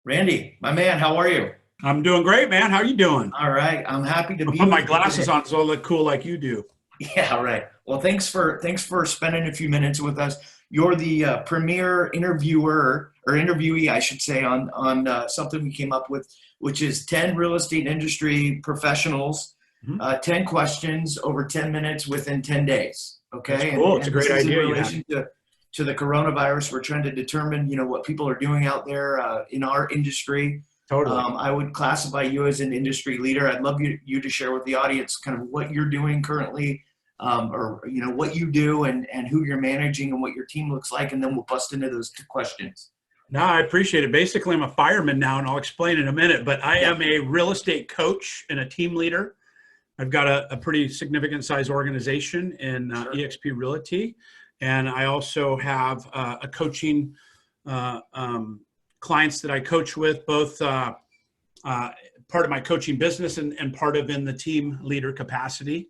Randy, my man, how are you? I'm doing great, man. How you doing? All right, I'm happy to I be put my with you glasses today. on so I look cool like you do. Yeah, right. Well, thanks for spending a few minutes with us. You're the premier interviewer or interviewee, I should say, on something we came up with, which is 10 real estate industry professionals, Mhm. 10 questions over 10 minutes within 10 days. That's Okay, and cool. It's a and this great is in idea you had. relation to the coronavirus. We're trying to determine, what people are doing out there in our industry. Totally. I would classify you as an industry leader. I'd love you to share with the audience kind of what you're doing currently, or what you do and who you're managing and what your team looks like, and then we'll bust into those two questions. No, I appreciate it. Basically, I'm a fireman now, and I'll explain in a minute, but I Yeah, am a real estate coach and a team leader. I've got a pretty significant size organization in sure. EXP Realty, and I also have a coaching clients that I coach with, both uh, part of my coaching business and part of in the team leader capacity.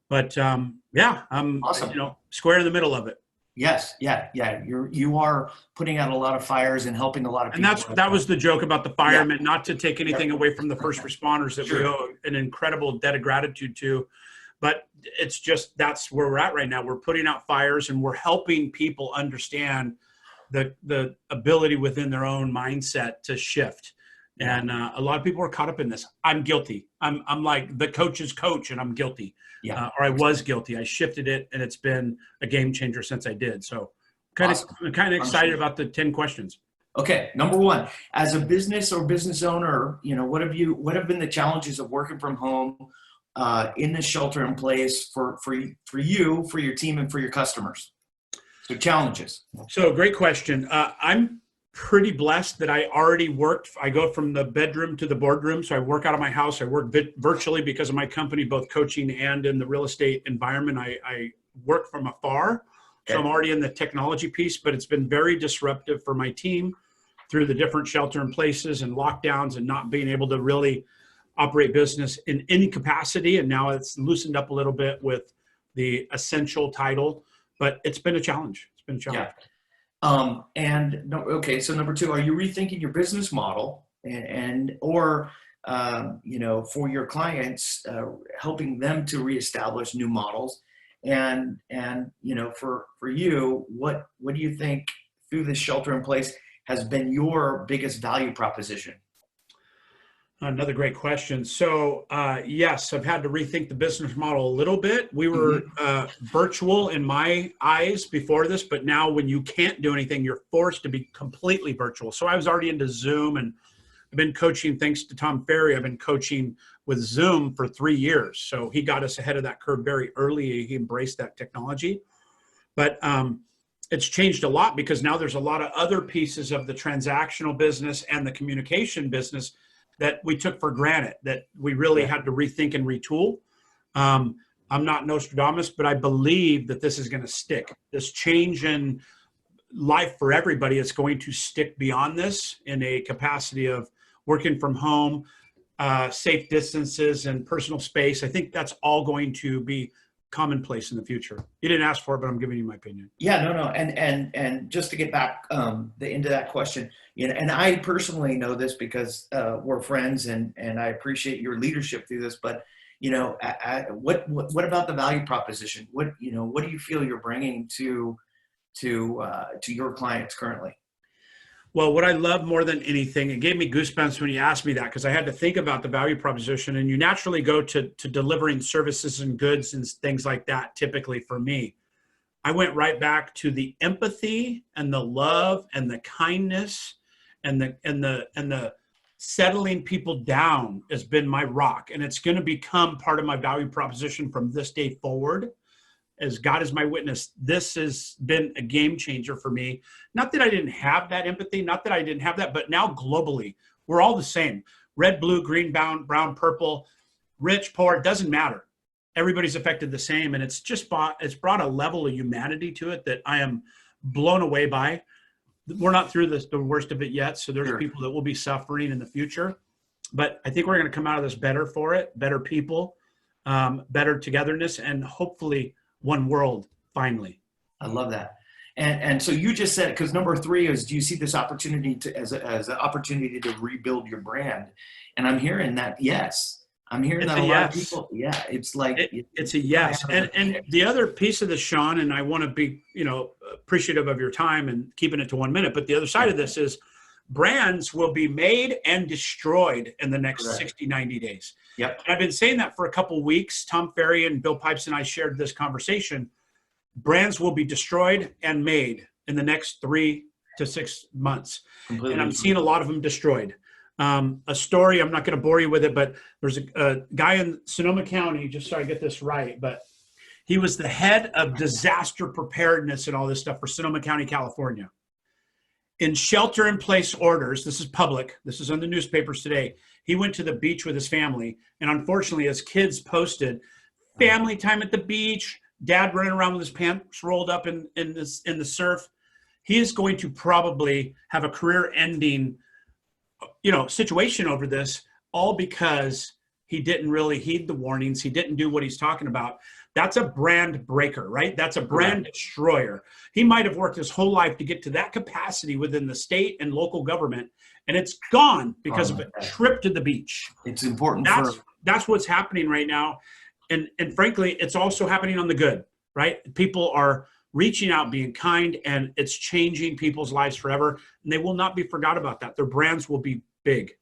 But yeah, I'm Awesome. square in the middle of it. Yes, yeah, yeah. You are putting out a lot of fires and helping a lot of And people out that there. was the joke about the Yeah, firemen, not to take anything yep, away from the first responders that we sure. owe an incredible debt of gratitude to. But it's just that's where we're at right now. We're putting out fires and we're helping people understand the ability within their own mindset to shift. Yeah, And a lot of people are caught up in this. I'm guilty. I'm like the coach's coach, and I'm guilty, yeah. or I was guilty. I shifted it, and it's been a game changer since I did. So, Awesome. I'm kind of excited Understood. about the 10 questions. Okay, number one, as a business or business owner, what have been the challenges of working from home in the shelter in place for you, for your team, and for your customers? So challenges. So, great question. I'm pretty blessed that I already worked. I go from the bedroom to the boardroom. So, I work out of my house. I work virtually because of my company, both coaching and in the real estate environment. I work from afar. So, I'm Okay. already in the technology piece, but it's been very disruptive for my team through the different shelter in places and lockdowns and not being able to really operate business in any capacity. And now it's loosened up a little bit with the essential title, but it's been a challenge. It's been a challenge. Yeah. And no, okay, so number two, are you rethinking your business model or for your clients, helping them to reestablish new models? And for you, what do you think through this shelter in place has been your biggest value proposition? Another great question. So, yes, I've had to rethink the business model a little bit. We were Hmm. virtual in my eyes before this, but now when you can't do anything, you're forced to be completely virtual. So, I was already into Zoom, and I've been coaching, thanks to Tom Ferry, I've been coaching with Zoom for 3 years. So, he got us ahead of that curve very early. He embraced that technology. But it's changed a lot because now there's a lot of other pieces of the transactional business and the communication business that we took for granted that we really Yeah. had to rethink and retool. Um, I'm not Nostradamus, but I believe that this is going to stick. This change in life for everybody is going to stick beyond this in a capacity of working from home, safe distances, and personal space. I think that's all going to be commonplace in the future. You didn't ask for it, but I'm giving you my opinion. Yeah, no, no, and just to get back into that question, and I personally know this because we're friends, and I appreciate your leadership through this. But what about the value proposition? What do you feel you're bringing to your clients currently? Well, what I love more than anything, it gave me goosebumps when you asked me that because I had to think about the value proposition. And you naturally go to delivering services and goods and things like that, typically for me. I went right back to the empathy and the love and the kindness and the settling people down has been my rock. And it's going to become part of my value proposition from this day forward as God is my witness. This has been a game changer for me. Not that I didn't have that empathy, not that I didn't have that, but now globally, we're all the same. Red, blue, green, brown, purple, rich, poor, it doesn't matter. Everybody's affected the same. And it's brought a level of humanity to it that I am blown away by. We're not through the worst of it yet. So there's Sure. people that will be suffering in the future. But I think we're going to come out of this better for it, better people, better togetherness, and hopefully one world finally. I love that. And so you just said, because number three is, do you see this opportunity as an opportunity to rebuild your brand? And I'm hearing that, yes. I'm hearing It's that a a lot of yes. people, yeah, it's like, It's a coming yes. out of And the other piece of this, Sean, and I want to be, appreciative of your time and keeping it to 1 minute. But the other side of this is brands will be made and destroyed in the next correct. 60, 90 days. Yep. And I've been saying that for a couple of weeks. Tom Ferry and Bill Pipes and I shared this conversation. Brands will be destroyed and made in the next 3 to 6 months. Completely. And I'm seeing a lot of them destroyed. A story, I'm not going to bore you with it, but there's a guy in Sonoma County, just so I get this right, but he was the head of disaster preparedness and all this stuff for Sonoma County, California. In shelter-in-place orders, this is public, this is on the newspapers today, he went to the beach with his family, and unfortunately, his kids posted family time at the beach, dad running around with his pants rolled up in the surf. He is going to probably have a career-ending, situation over this, all because he didn't really heed the warnings. He didn't do what he's talking about. That's a brand breaker, right? That's a brand destroyer. He might have worked his whole life to get to that capacity within the state and local government, and it's gone because of a trip to the beach. It's important. That's what's happening right now. And frankly, it's also happening on the good, right? People are reaching out, being kind, and it's changing people's lives forever. And they will not be forgot about that. Their brands will be big.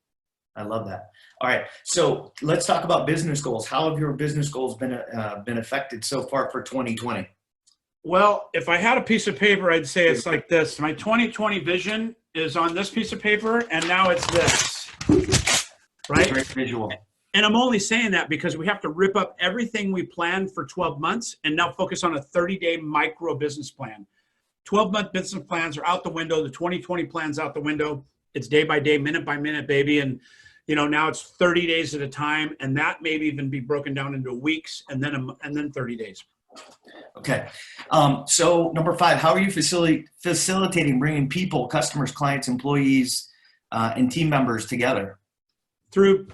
I love that. All right. So let's talk about business goals. How have your business goals been affected so far for 2020? Well, if I had a piece of paper, I'd say it's like this. My 2020 vision is on this piece of paper, and now it's this, right? Great visual. And I'm only saying that because we have to rip up everything we planned for 12 months and now focus on a 30-day micro business plan. 12-month business plans are out the window. The 2020 plan's out the window. It's day by day, minute by minute, baby. And now it's 30 days at a time, and that maybe even be broken down into weeks and then 30 days. Okay. So number 5, how are you facilitating bringing people, customers, clients, employees, and team members together? Through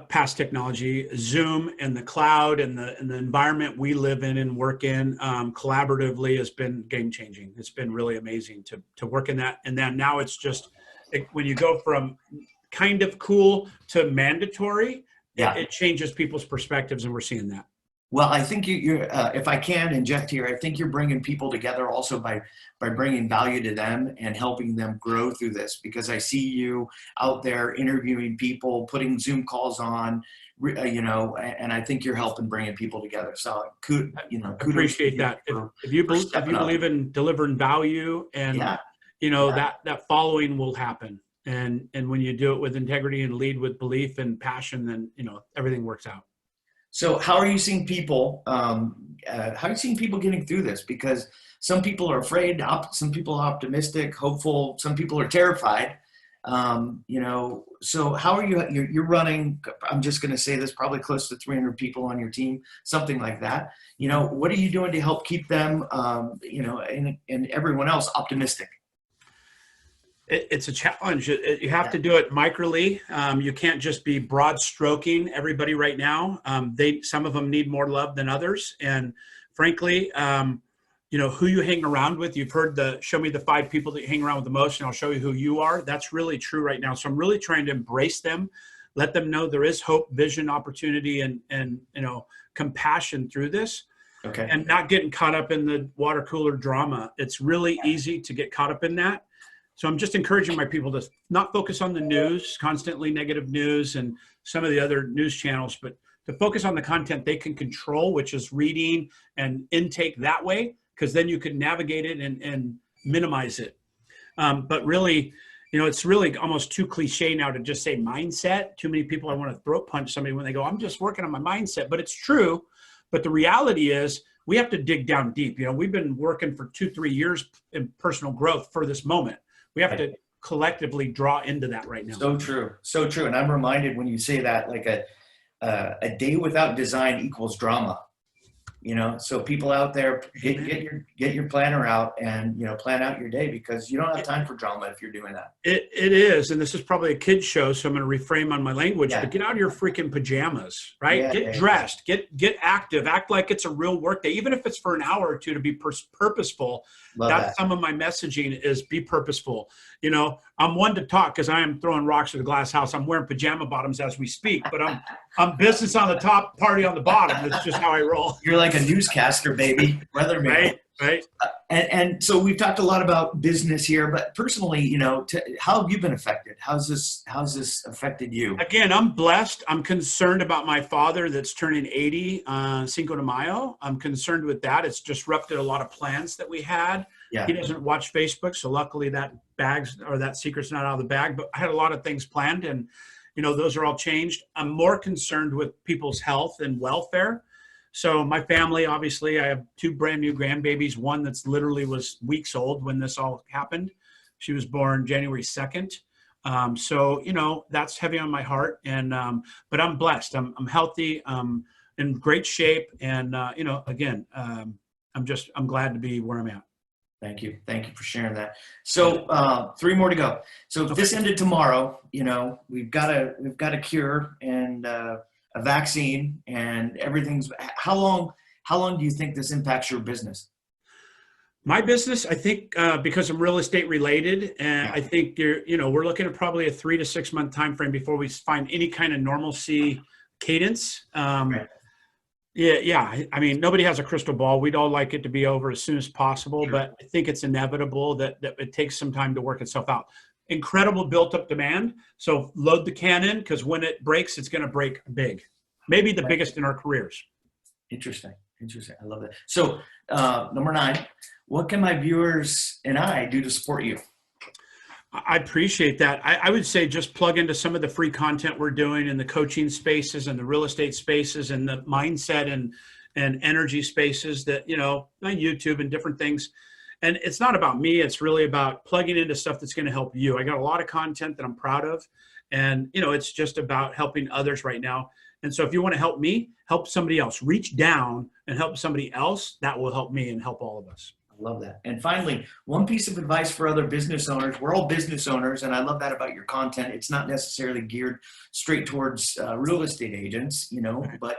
past technology, Zoom and the cloud and the environment we live in and work in, collaboratively has been game changing. It's been really amazing to work in that. And then now it's just, when you go from kind of cool to mandatory, it changes people's perspectives, and we're seeing that. Well, I think you're if I can inject here, I think you're bringing people together also by bringing value to them and helping them grow through this, because I see you out there interviewing people, putting Zoom calls on, and I think you're helping bringing people together. So, appreciate that. If you believe in delivering value, and that following will happen. And when you do it with integrity and lead with belief and passion, then everything works out. So how are you seeing people? How are you seeing people getting through this? Because some people are afraid, some people are optimistic, hopeful, some people are terrified. So how are you're running? I'm just going to say this, probably close to 300 people on your team, something like that. What are you doing to help keep them, and everyone else optimistic? It's a challenge. You have to do it microly. You can't just be broad stroking everybody right now. Some of them need more love than others. And frankly, who you hang around with, you've heard show me the 5 people that you hang around with the most, and I'll show you who you are. That's really true right now. So I'm really trying to embrace them, let them know there is hope, vision, opportunity, and compassion through this. Okay. And not getting caught up in the water cooler drama. It's really easy to get caught up in that. So I'm just encouraging my people to not focus on the news, constantly negative news and some of the other news channels, but to focus on the content they can control, which is reading and intake that way, because then you can navigate it and minimize it. But really, it's really almost too cliche now to just say mindset. Too many people, I want to throat punch somebody when they go, I'm just working on my mindset, but it's true. But the reality is we have to dig down deep. We've been working for 2-3 years in personal growth for this moment. We have to collectively draw into that right now. So true. So true. And I'm reminded when you say that, like a day without design equals drama. So people out there, get your planner out and, plan out your day, because you don't have time for drama if you're doing that. It is, and this is probably a kid's show, so I'm going to reframe on my language. Yeah. But get out of your freaking pajamas, right? Yeah, Get dressed, get active, act like it's a real work day, even if it's for an hour or two, to be purposeful. That's some of my messaging is be purposeful. I'm one to talk because I am throwing rocks at the glass house. I'm wearing pajama bottoms as we speak, but I'm business on the top, party on the bottom. That's just how I roll. You're like a newscaster, baby, weatherman. Right. And so we've talked a lot about business here, but personally, how have you been affected? How's this affected you? Again, I'm blessed. I'm concerned about my father that's turning 80 Cinco de Mayo. I'm concerned with that. It's disrupted a lot of plans that we had. Yeah. He doesn't watch Facebook, so luckily that secret's not out of the bag. But I had a lot of things planned, and those are all changed. I'm more concerned with people's health and welfare. So my family, obviously, I have 2 brand new grandbabies. One that's literally was weeks old when this all happened. She was born January 2nd. So, that's heavy on my heart. And but I'm blessed. I'm healthy. I'm in great shape. And, again, I'm glad to be where I'm at. Thank you. Thank you for sharing that. So 3 more to go. So if this ended tomorrow, we've got a cure and a vaccine and everything's. How long do you think this impacts your business? My business, I think, because I'm real estate related, and I think we're looking at probably a 3 to 6 month time frame before we find any kind of normalcy cadence. Right. Yeah. I mean, nobody has a crystal ball. We'd all like it to be over as soon as possible, but I think it's inevitable that it takes some time to work itself out. Incredible built up demand. So load the cannon, because when it breaks, it's going to break big, maybe the biggest in our careers. Interesting. I love that. So number 9, what can my viewers and I do to support you? I appreciate that. I would say just plug into some of the free content we're doing in the coaching spaces and the real estate spaces and the mindset and energy spaces that, on YouTube and different things. And it's not about me. It's really about plugging into stuff that's going to help you. I got a lot of content that I'm proud of. And, it's just about helping others right now. And so if you want to help me, help somebody else, reach down and help somebody else, that will help me and help all of us. I love that. And finally, one piece of advice for other business owners. We're all business owners, and I love that about your content. It's not necessarily geared straight towards real estate agents, but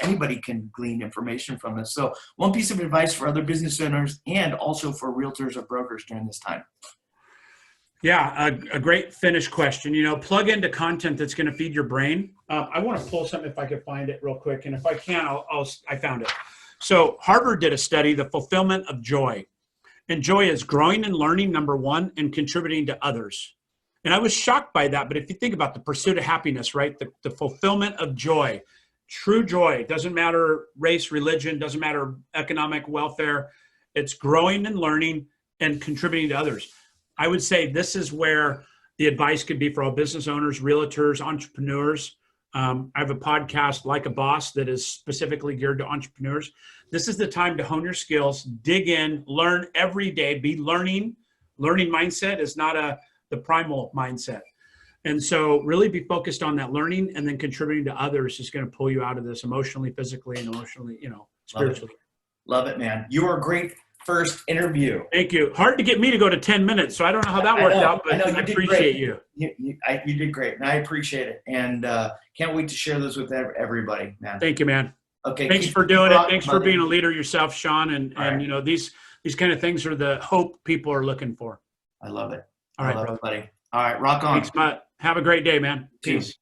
anybody can glean information from this. So one piece of advice for other business owners and also for realtors or brokers during this time. Yeah, a great finish question. Plug into content that's going to feed your brain. I want to pull something if I could find it real quick. And if I can, I found it. So Harvard did a study, the fulfillment of joy. And joy is growing and learning, number 1, and contributing to others. And I was shocked by that. But if you think about the pursuit of happiness, right, the fulfillment of joy, true joy, doesn't matter race, religion, doesn't matter economic welfare. It's growing and learning and contributing to others. I would say this is where the advice could be for all business owners, realtors, entrepreneurs. I have a podcast, Like a Boss, that is specifically geared to entrepreneurs. This is the time to hone your skills, dig in, learn every day, be learning. Learning mindset is not the primal mindset. And so really be focused on that learning, and then contributing to others is going to pull you out of this emotionally, physically, and emotionally, spiritually. Love it, man. You are a great first interview. Thank you. Hard to get me to go to 10 minutes, so I don't know how that worked out, but I appreciate you. You did great, and I appreciate it. And can't wait to share those with everybody, man. Thank you, man. Okay. Thanks for doing it. Thanks for being a leader yourself, Sean. And these kind of things are the hope people are looking for. I love it. All right, brother. Buddy. All right, rock on. Thanks, Matt. Have a great day, man. Peace.